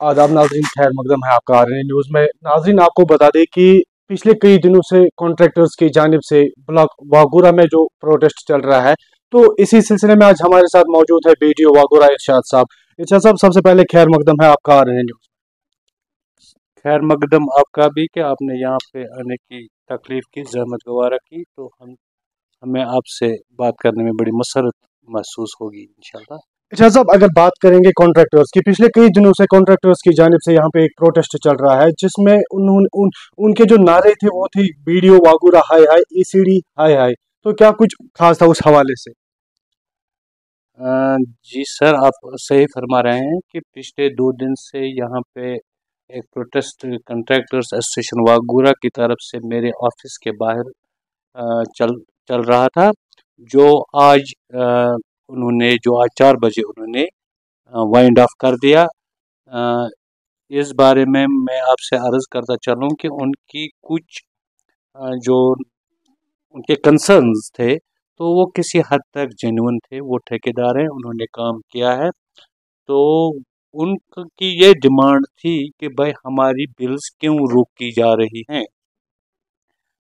आदाब नाजरीन, खैर मकदम है आपका आरएनए न्यूज़ में। नाजरीन, आपको बता दें कि पिछले कई दिनों से कॉन्ट्रैक्टर्स की जानिब से ब्लॉक वागूरा में जो प्रोटेस्ट चल रहा है, तो इसी सिलसिले में आज हमारे साथ मौजूद है बीडीओ वागूरा इरशाद साहब। इरशाद साहब, सबसे पहले खैर मकदम है आपका आरएनए न्यूज़। खैर मकदम आपका भी कि आपने यहाँ पे आने की तकलीफ की, जहमत गवारा की, तो हमें आपसे बात करने में बड़ी मसरत महसूस होगी इंशाल्लाह। इरशाद साहब, अगर बात करेंगे कॉन्ट्रैक्टर्स की, पिछले कई दिनों से कॉन्ट्रैक्टर्स की जानिब से यहाँ पे एक प्रोटेस्ट चल रहा है, जिसमें उनके जो नारे थे वो थे बीडीओ वागूरा हाय हाय, ईसीडी हाय हाय। तो क्या कुछ खास था उस हवाले से? जी सर, आप सही फरमा रहे हैं कि पिछले 2 दिन से यहाँ पे एक प्रोटेस्ट कंट्रैक्टर्स एसोसिएशन वागूरा की तरफ से मेरे ऑफिस के बाहर चल चल रहा था, जो आज उन्होंने जो आज 4 बजे उन्होंने वाइंड ऑफ कर दिया। अ, इस बारे में मैं आपसे अर्ज़ करता चलूँ कि उनकी कुछ जो उनके कंसर्न्स थे, तो वो किसी हद तक जेन्युइन थे। वो ठेकेदार हैं, उन्होंने काम किया है, तो उनकी ये डिमांड थी कि भाई हमारी बिल्स क्यों रोकी जा रही हैं।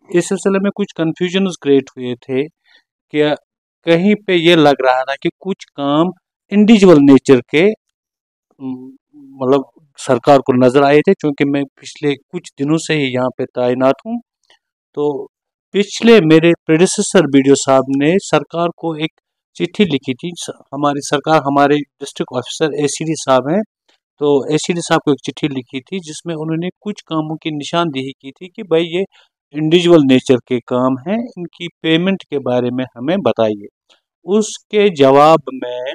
इस सिलसिले में कुछ कन्फ्यूजन्स क्रिएट हुए थे कि कहीं पे ये लग रहा था कि कुछ काम इंडिविजुअल नेचर के मतलब सरकार को नज़र आए थे। चूँकि मैं पिछले कुछ दिनों से ही यहाँ पे तैनात हूँ, तो पिछले मेरे प्रेडिसेसर बीडीओ साहब ने सरकार को एक चिट्ठी लिखी थी। हमारी सरकार, हमारे डिस्ट्रिक्ट ऑफिसर एसीडी साहब हैं, तो एसीडी साहब को एक चिट्ठी लिखी थी जिसमें उन्होंने कुछ कामों की निशानदेही की थी कि भाई ये इंडिविजुअल नेचर के काम हैं, इनकी पेमेंट के बारे में हमें बताइए। उसके जवाब में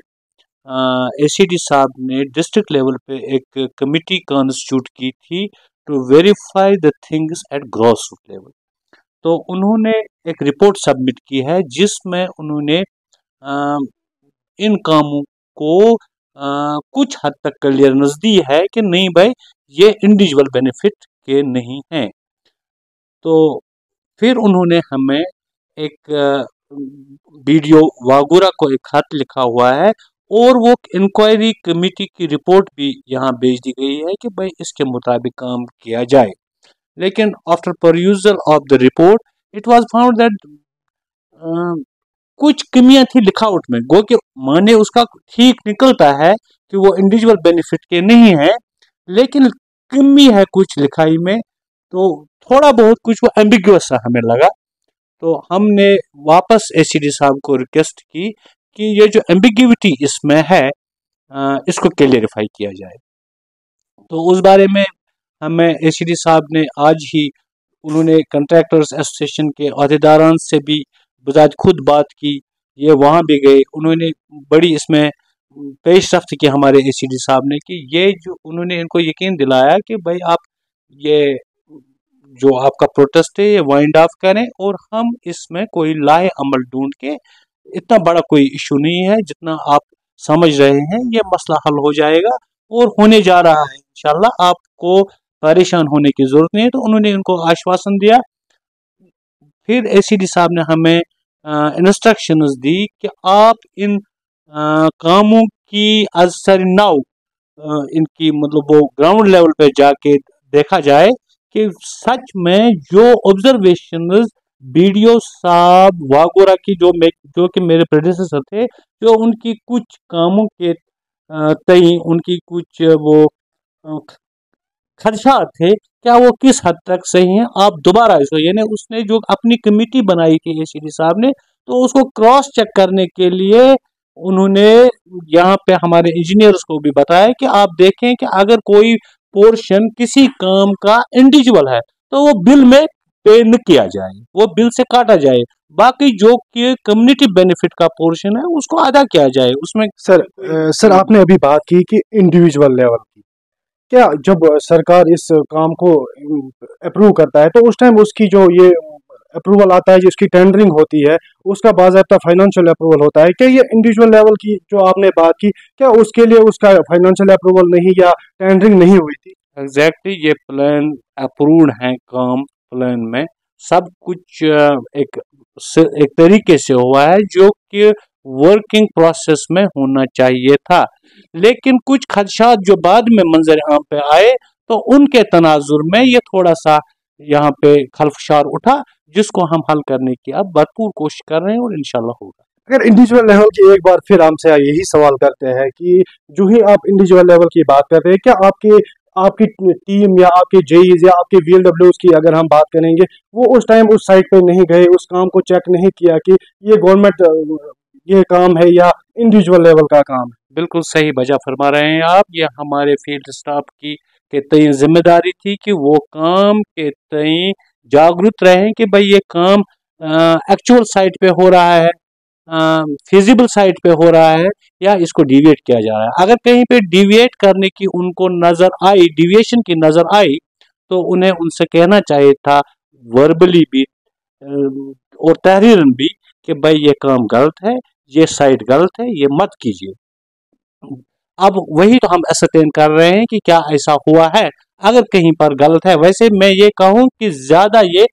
एसीडी साहब ने डिस्ट्रिक्ट लेवल पे एक कमिटी कॉन्स्टिट्यूट की थी to verify the things at gross root level. तो उन्होंने एक रिपोर्ट सबमिट की है जिसमें उन्होंने इन कामों को कुछ हद तक क्लियरेंस दी है कि नहीं भाई ये इंडिविजुअल बेनिफिट के नहीं हैं। तो फिर उन्होंने हमें एक बीडीओ वागूरा को एक खत लिखा हुआ है और वो इंक्वायरी कमेटी की रिपोर्ट भी यहाँ भेज दी गई है कि भाई इसके मुताबिक काम किया जाए। लेकिन after परयूजल of the report it was found that कुछ कमियां थी लिखावट में। गो के माने उसका ठीक निकलता है कि वो इंडिविजुअल बेनिफिट के नहीं है, लेकिन कमी है कुछ लिखाई में, तो थोड़ा बहुत कुछ वो एम्बिग्युअस सा हमें लगा। तो हमने वापस एसीडी साहब को रिक्वेस्ट की कि ये जो एम्बिग्युइटी इसमें है इसको क्लियरिफाई किया जाए। तो उस बारे में हमें एसीडी साहब ने आज ही, उन्होंने कंट्रैक्टर्स एसोसिएशन के अहदेदारान से भी बजाज खुद बात की, ये वहाँ भी गए, उन्होंने बड़ी इसमें पेशरफ्त की हमारे एसीडी साहब ने कि ये जो उन्होंने इनको यकीन दिलाया कि भाई आप ये जो आपका प्रोटेस्ट है ये वाइंड ऑफ करें और हम इसमें कोई लाए अमल ढूंढ के, इतना बड़ा कोई इशू नहीं है जितना आप समझ रहे हैं, ये मसला हल हो जाएगा और होने जा रहा है इंशाल्लाह, आपको परेशान होने की जरूरत नहीं है। तो उन्होंने उनको आश्वासन दिया। फिर एसीडी साहब ने हमें इंस्ट्रक्शंस दी कि आप इन कामों की असर नाउ इनकी मतलब वो ग्राउंड लेवल पे जाके देखा जाए कि सच में जो ऑब्जर्वेशंस बीडीओ साहब वागोरा की जो कि मेरे प्रेडिसेसर थे, जो उनकी कुछ कामों के तई उनकी कुछ वो खदशात थे, क्या वो किस हद तक सही हैं, आप दोबारा इसको, यानी उसने जो अपनी कमेटी बनाई थी एसीडी साहब ने, तो उसको क्रॉस चेक करने के लिए उन्होंने यहाँ पे हमारे इंजीनियर्स को भी बताया कि आप देखें कि अगर कोई पोर्शन किसी काम का इंडिविजुअल है तो वो बिल में पे न किया जाए, वो बिल से काटा जाए, बाकी जो कि कम्युनिटी बेनिफिट का पोर्शन है उसको अदा किया जाए उसमें। सर आपने अभी बात की कि इंडिविजुअल लेवल की, क्या जब सरकार इस काम को अप्रूव करता है तो उस टाइम उसकी जो ये अप्रूवल आता है, जिसकी टेंडरिंग होती है, उसका बाकायदा फाइनेंशियल अप्रूवल होता है? क्या ये इंडिविजुअल लेवल की जो आपने बात की, क्या उसके लिए उसका फाइनेंशियल अप्रूवल नहीं या टेंडरिंग नहीं हुई थी? एग्जैक्टली ये प्लान अप्रूव्ड है, काम प्लान में सब कुछ एक तरीके से हुआ है जो कि वर्किंग प्रोसेस में होना चाहिए था। लेकिन कुछ खदशात जो बाद में मंजर आम पे आए, तो उनके तनाजुर में ये थोड़ा सा यहाँ पे खलफशार उठा, जिसको हम हल करने की अब भरपूर कोशिश कर रहे हैं और इंशाल्लाह होगा। अगर इंडिविजुअल लेवल की एक बार फिर हमसे यही सवाल करते हैं कि जो ही आप इंडिविजुअल लेवल की बात करते हैं, क्या आपके आपकी टीम या आपके जेईज या आपके वीएलडब्ल्यूज की अगर हम बात करेंगे, वो उस टाइम उस साइट पे नहीं गए, उस काम को चेक नहीं किया कि ये गवर्नमेंट ये काम है या इंडिविजुअल लेवल का काम है? बिल्कुल सही वजह फरमा रहे हैं आप। ये हमारे फील्ड स्टाफ की के तय जिम्मेदारी थी कि वो काम के तय जागरूक रहें कि भाई ये काम एक्चुअल साइट पे हो रहा है, फिजिबल साइट पे हो रहा है, या इसको डिविएट किया जा रहा है। अगर कहीं पे डिविएट करने की उनको नजर आई, डिविएशन की नजर आई, तो उन्हें उनसे कहना चाहिए था, वर्बली भी और तहरीरन भी, कि भाई ये काम गलत है, ये साइट गलत है, ये मत कीजिए। अब वही तो हम असरटेन कर रहे हैं कि क्या ऐसा हुआ है। अगर कहीं पर गलत है, वैसे मैं ये कहूँ कि ज्यादा ये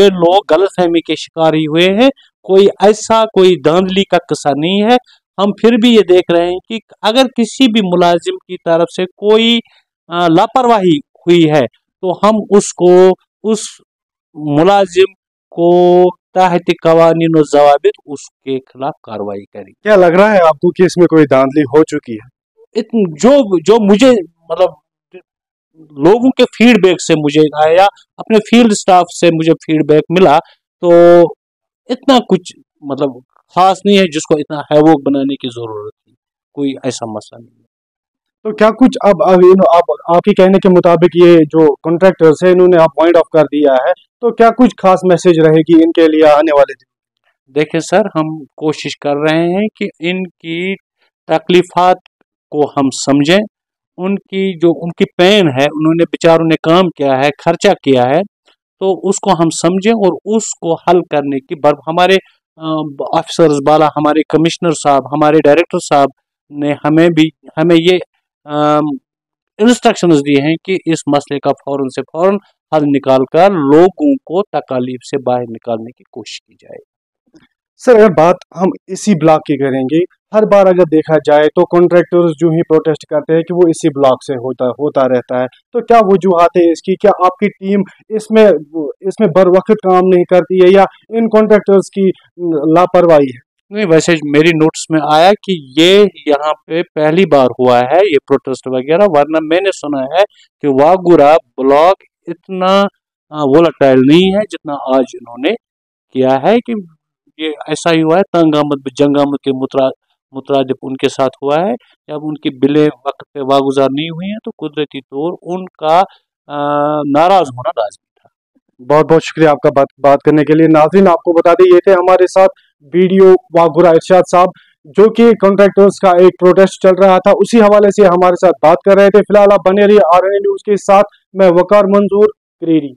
लोग गलतफहमी के शिकार ही हुए हैं, कोई ऐसा कोई धांधली का किस्सा नहीं है। हम फिर भी ये देख रहे हैं कि अगर किसी भी मुलाजिम की तरफ से कोई लापरवाही हुई है, तो हम उसको उस मुलाजिम को तहत कवानीन और ज़वाबित उसके खिलाफ कार्रवाई करें। क्या लग रहा है आपको कि इसमें कोई धांधली हो चुकी है? जो मुझे मतलब लोगों के फीडबैक से मुझे आया, अपने फील्ड स्टाफ से मुझे फीडबैक मिला, तो इतना कुछ मतलब खास नहीं है जिसको इतना हैवोक बनाने की जरूरत थी। कोई ऐसा मसला नहीं है। तो क्या कुछ अब आप आपके कहने के मुताबिक ये जो कॉन्ट्रैक्टर्स है इन्होंने आप पॉइंट ऑफ कर दिया है, तो क्या कुछ खास मैसेज रहेगी इनके लिए आने वाले दिन? देखिए सर, हम कोशिश कर रहे हैं कि इनकी तकलीफात को हम समझें, उनकी पेन है, उन्होंने बेचारों ने काम किया है, खर्चा किया है, तो उसको हम समझें और उसको हल करने की हमारे ऑफिसर्स बाला, हमारे कमिश्नर साहब, हमारे डायरेक्टर साहब ने हमें ये इंस्ट्रक्शंस दिए हैं कि इस मसले का फौरन से फौरन हल निकाल कर लोगों को तकालीफ से बाहर निकालने की कोशिश की जाए। सर, अगर बात हम इसी ब्लॉक की करेंगे, हर बार अगर देखा जाए तो कॉन्ट्रैक्टर्स जो ही प्रोटेस्ट करते हैं कि वो इसी ब्लॉक से होता रहता है, तो क्या वजूहत है इसकी? क्या आपकी टीम इसमें इसमें बर वक्त काम नहीं करती है या इन कॉन्ट्रैक्टर्स की लापरवाही है? नहीं, वैसे मेरी नोट्स में आया कि ये यहाँ पे पहली बार हुआ है ये प्रोटेस्ट वगैरह, वरना मैंने सुना है कि वागुरा ब्लॉक इतना वोलेटाइल नहीं है जितना आज इन्होंने किया है। कि ये ऐसा ही हुआ है, जंगामत के मुतरादिफ उनके साथ हुआ है। जब उनकी बिलें वक्त पे वागुजार नहीं हुई हैं, तो कुदरती तौर उनका नाराज होना लाजमी था। बहुत बहुत शुक्रिया आपका बात करने के लिए। नाज़रीन, आपको बता दें, ये थे हमारे साथ वीडियो वागुरा इरशाद साहब, जो कि कॉन्ट्रैक्टर्स का एक प्रोटेस्ट चल रहा था, उसी हवाले से हमारे साथ बात कर रहे थे। फिलहाल आप बने रहिए RNA न्यूज़ के साथ। मैं वकार मंजूर करीरी।